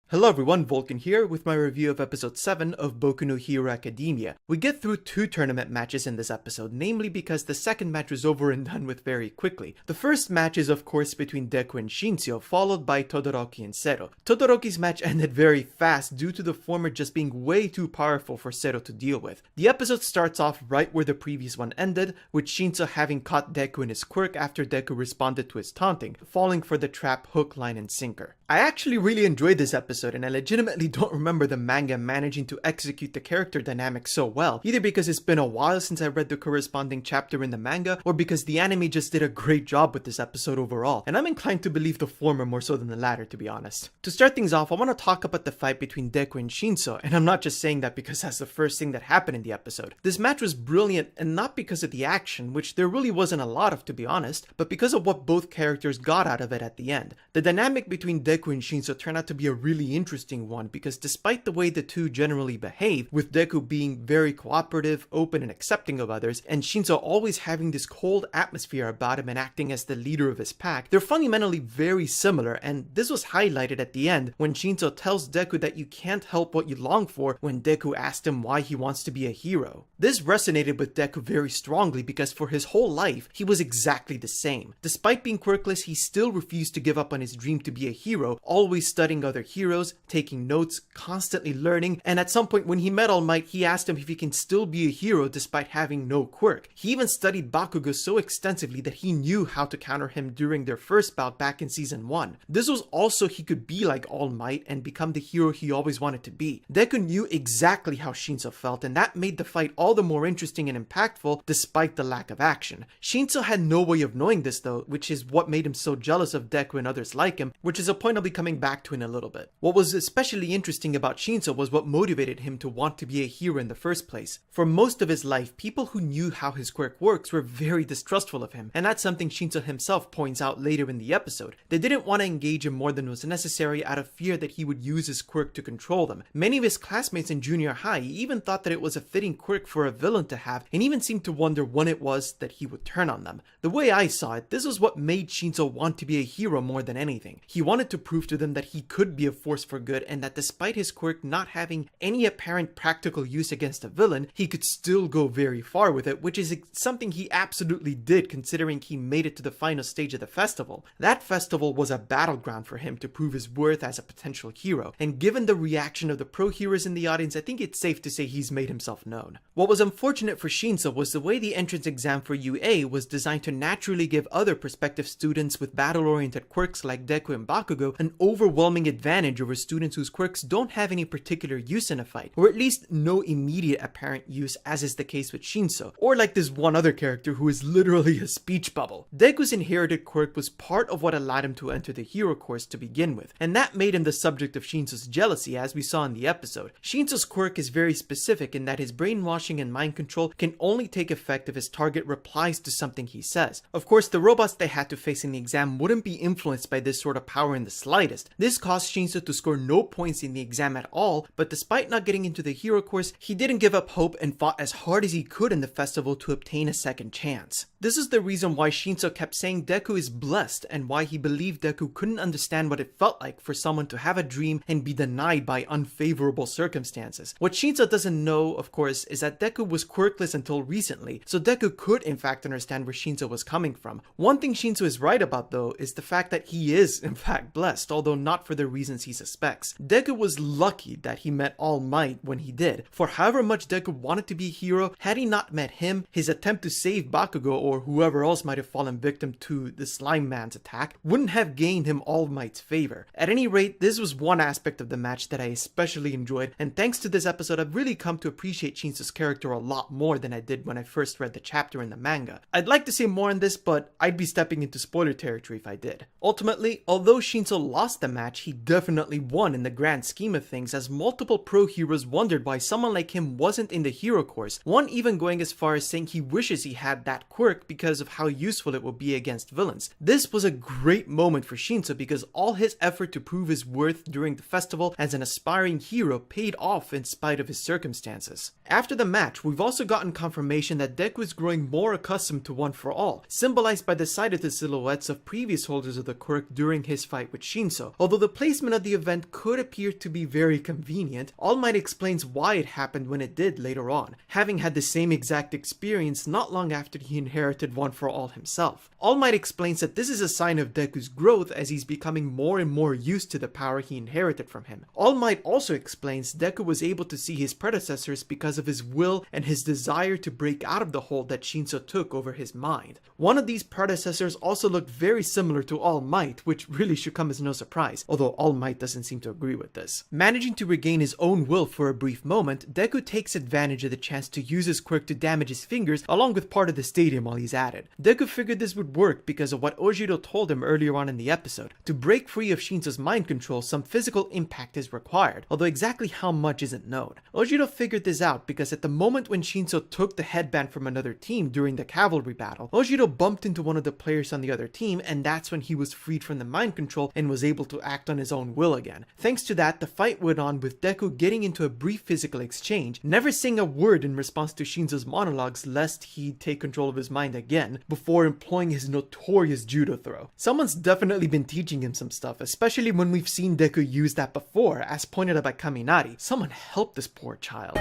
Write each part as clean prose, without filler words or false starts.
Hello everyone, Vulcan here with my review of episode 7 of Boku no Hero Academia. We get through 2 tournament matches in this episode, namely because the second match was over and done with very quickly. The first match is of course between Deku and Shinzo, followed by Todoroki and Zero. Todoroki's match ended very fast due to the former just being way too powerful for Zero to deal with. The episode starts off right where the previous one ended, with Shinzo having caught Deku in his quirk after Deku responded to his taunting, falling for the trap hook, line, and sinker. I actually really enjoyed this episode, and I legitimately don't remember the manga managing to execute the character dynamic so well, either because it's been a while since I read the corresponding chapter in the manga, or because the anime just did a great job with this episode overall, and I'm inclined to believe the former more so than the latter, to be honest. To start things off, I want to talk about the fight between Deku and Shinzo, and I'm not just saying that because that's the first thing that happened in the episode. This match was brilliant, and not because of the action, which there really wasn't a lot of, to be honest, but because of what both characters got out of it at the end. The dynamic between Deku and Shinzo turned out to be a really interesting one, because despite the way the two generally behave, with Deku being very cooperative, open, and accepting of others, and Shinzo always having this cold atmosphere about him and acting as the leader of his pack, they're fundamentally very similar, and this was highlighted at the end when Shinzo tells Deku that you can't help what you long for when Deku asked him why he wants to be a hero. This resonated with Deku very strongly because for his whole life, he was exactly the same. Despite being quirkless, he still refused to give up on his dream to be a hero, always studying other heroes, taking notes, constantly learning, and at some point when he met All Might, he asked him if he can still be a hero despite having no quirk. He even studied Bakugo so extensively that he knew how to counter him during their first bout back in season 1. This was also he could be like All Might and become the hero he always wanted to be. Deku knew exactly how Shinzo felt, and that made the fight all the more interesting and impactful despite the lack of action. Shinzo had no way of knowing this though, which is what made him so jealous of Deku and others like him, which is a point I'll be coming back to in a little bit. What was especially interesting about Shinzo was what motivated him to want to be a hero in the first place. For most of his life, people who knew how his quirk works were very distrustful of him, and that's something Shinzo himself points out later in the episode. They didn't want to engage him more than was necessary out of fear that he would use his quirk to control them. Many of his classmates in junior high even thought that it was a fitting quirk for a villain to have, and even seemed to wonder when it was that he would turn on them. The way I saw it, this was what made Shinzo want to be a hero more than anything. He wanted to prove to them that he could be a force for good, and that despite his quirk not having any apparent practical use against a villain, he could still go very far with it, which is something he absolutely did considering he made it to the final stage of the festival. That festival was a battleground for him to prove his worth as a potential hero, and given the reaction of the pro heroes in the audience, I think it's safe to say he's made himself known. What was unfortunate for Shinzo was the way the entrance exam for UA was designed to naturally give other prospective students with battle-oriented quirks like Deku and Bakugo an overwhelming advantage over students whose quirks don't have any particular use in a fight, or at least no immediate apparent use, as is the case with Shinzo, or like this one other character who is literally a speech bubble. Deku's inherited quirk was part of what allowed him to enter the hero course to begin with, and that made him the subject of Shinzo's jealousy, as we saw in the episode. Shinzo's quirk is very specific in that his brainwashing and mind control can only take effect if his target replies to something he says. Of course, the robots they had to face in the exam wouldn't be influenced by this sort of power in the slightest. This caused Shinzo to score no points in the exam at all, but despite not getting into the hero course, he didn't give up hope and fought as hard as he could in the festival to obtain a second chance. This is the reason why Shinzo kept saying Deku is blessed, and why he believed Deku couldn't understand what it felt like for someone to have a dream and be denied by unfavorable circumstances. What Shinzo doesn't know, of course, is that Deku was quirkless until recently, so Deku could in fact understand where Shinzo was coming from. One thing Shinzo is right about though is the fact that he is in fact blessed, although not for the reasons he suspects. Deku was lucky that he met All Might when he did, for however much Deku wanted to be a hero, had he not met him, his attempt to save Bakugo or whoever else might have fallen victim to the Slime Man's attack wouldn't have gained him All Might's favor. At any rate, this was one aspect of the match that I especially enjoyed, and thanks to this episode I've really come to appreciate Shinzo's character a lot more than I did when I first read the chapter in the manga. I'd like to say more on this, but I'd be stepping into spoiler territory if I did. Ultimately, although Shinzo lost the match, he definitely won in the grand scheme of things, as multiple pro heroes wondered why someone like him wasn't in the hero course, one even going as far as saying he wishes he had that quirk quirk because of how useful it will be against villains. This was a great moment for Shinso because all his effort to prove his worth during the festival as an aspiring hero paid off in spite of his circumstances. After the match, we've also gotten confirmation that Deku is growing more accustomed to One for All, symbolized by the sight of the silhouettes of previous holders of the quirk during his fight with Shinso. Although the placement of the event could appear to be very convenient, All Might explains why it happened when it did later on, having had the same exact experience not long after he inherited One for All himself. All Might explains that this is a sign of Deku's growth as he's becoming more and more used to the power he inherited from him. All Might also explains Deku was able to see his predecessors because of his will and his desire to break out of the hold that Shinso took over his mind. One of these predecessors also looked very similar to All Might, which really should come as no surprise, although All Might doesn't seem to agree with this. Managing to regain his own will for a brief moment, Deku takes advantage of the chance to use his quirk to damage his fingers along with part of the stadium while he's at it. Deku figured this would work because of what Ojiro told him earlier on in the episode. To break free of Shinso's mind control, some physical impact is required, although exactly how much isn't known. Ojiro figured this out because at the moment when Shinso took the headband from another team during the cavalry battle, Ojiro bumped into one of the players on the other team, and that's when he was freed from the mind control and was able to act on his own will again. Thanks to that, the fight went on with Deku getting into a brief physical exchange, never saying a word in response to Shinso's monologues lest he take control of his mind again, before employing his notorious judo throw. Someone's definitely been teaching him some stuff, especially when we've seen Deku use that before, as pointed out by Kaminari. Someone help this poor child.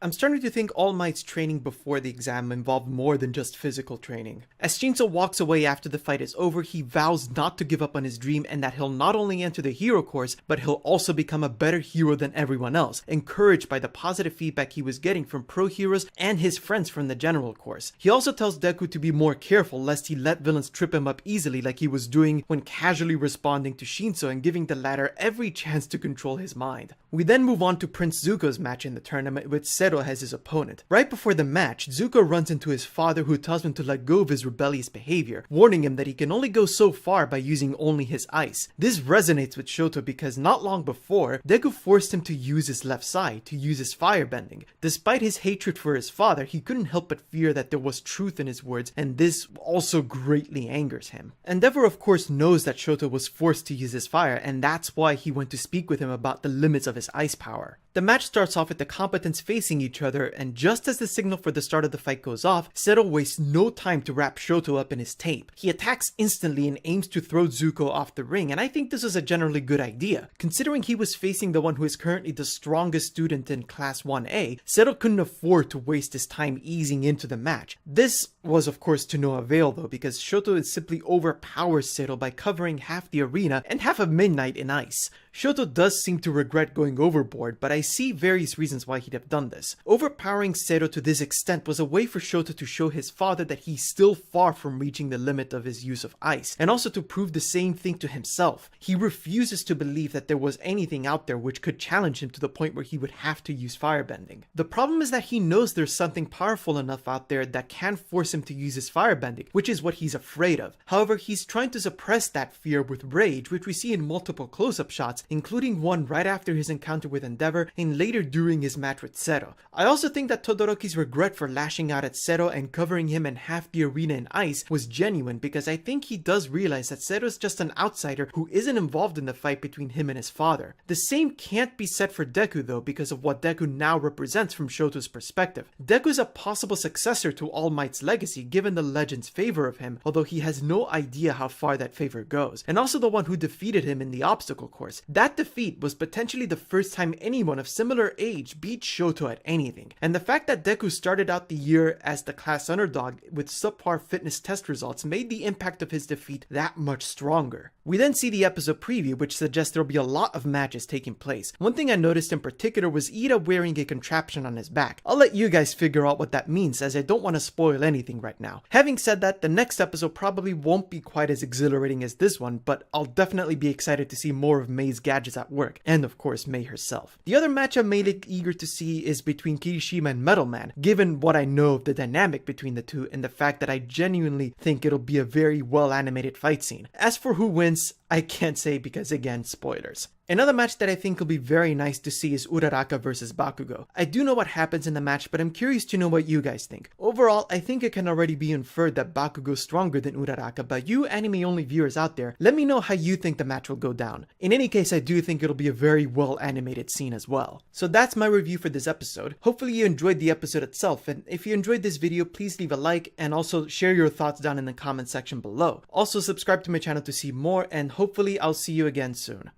I'm starting to think All Might's training before the exam involved more than just physical training. As Shinso walks away after the fight is over, he vows not to give up on his dream and that he'll not only enter the hero course, but he'll also become a better hero than everyone else, encouraged by the positive feedback he was getting from pro heroes and his friends from the general course. He also tells Deku to be more careful lest he let villains trip him up easily like he was doing when casually responding to Shinso and giving the latter every chance to control his mind. We then move on to Prince Zuko's match in the tournament with Zero as his opponent. Right before the match, Zuko runs into his father who tells him to let go of his rebellious behavior, warning him that he can only go so far by using only his ice. This resonates with Shoto because not long before, Deku forced him to use his left side, to use his firebending. Despite his hatred for his father, he couldn't help but fear that there was truth in his words, and this also greatly angers him. Endeavor of course knows that Shoto was forced to use his fire, and that's why he went to speak with him about the limits of his ice power. The match starts off with the combatants facing each other, and just as the signal for the start of the fight goes off, Zero wastes no time to wrap Shoto up in his tape. He attacks instantly and aims to throw Zuko off the ring, and I think this was a generally good idea. Considering he was facing the one who is currently the strongest student in Class 1A, Zero couldn't afford to waste his time easing into the match. This was of course to no avail though, because Shoto simply overpowers Zero by covering half the arena and half of Midnight in ice. Shoto does seem to regret going overboard, but I see various reasons why he'd have done this. Overpowering Zero to this extent was a way for Shoto to show his father that he's still far from reaching the limit of his use of ice, and also to prove the same thing to himself. He refuses to believe that there was anything out there which could challenge him to the point where he would have to use firebending. The problem is that he knows there's something powerful enough out there that can force him to use his firebending, which is what he's afraid of. However, he's trying to suppress that fear with rage, which we see in multiple close-up shots, including one right after his encounter with Endeavor and later during his match with Zero. I also think that Todoroki's regret for lashing out at Zero and covering him in half the arena in ice was genuine, because I think he does realize that Zero is just an outsider who isn't involved in the fight between him and his father. The same can't be said for Deku though, because of what Deku now represents from Shoto's perspective. Deku is a possible successor to All Might's legacy given the legend's favor of him, although he has no idea how far that favor goes, and also the one who defeated him in the obstacle course. That defeat was potentially the first time anyone of similar age beat Shoto at anything, and the fact that Deku started out the year as the class underdog with subpar fitness test results made the impact of his defeat that much stronger. We then see the episode preview, which suggests there will be a lot of matches taking place. One thing I noticed in particular was Ida wearing a contraption on his back. I'll let you guys figure out what that means, as I don't want to spoil anything right now. Having said that, the next episode probably won't be quite as exhilarating as this one, but I'll definitely be excited to see more of Mei's gadgets at work, and of course Mei herself. The other match I'm mainly eager to see is between Kirishima and Metal Man, given what I know of the dynamic between the two and the fact that I genuinely think it'll be a very well animated fight scene. As for who wins, I can't say because again, spoilers. Another match that I think will be very nice to see is Uraraka versus Bakugo. I do know what happens in the match, but I'm curious to know what you guys think. Overall, I think it can already be inferred that Bakugo's stronger than Uraraka, but you anime-only viewers out there, let me know how you think the match will go down. In any case, I do think it'll be a very well-animated scene as well. So that's my review for this episode. Hopefully you enjoyed the episode itself, and if you enjoyed this video, please leave a like, and also share your thoughts down in the comment section below. Also subscribe to my channel to see more, and hopefully I'll see you again soon.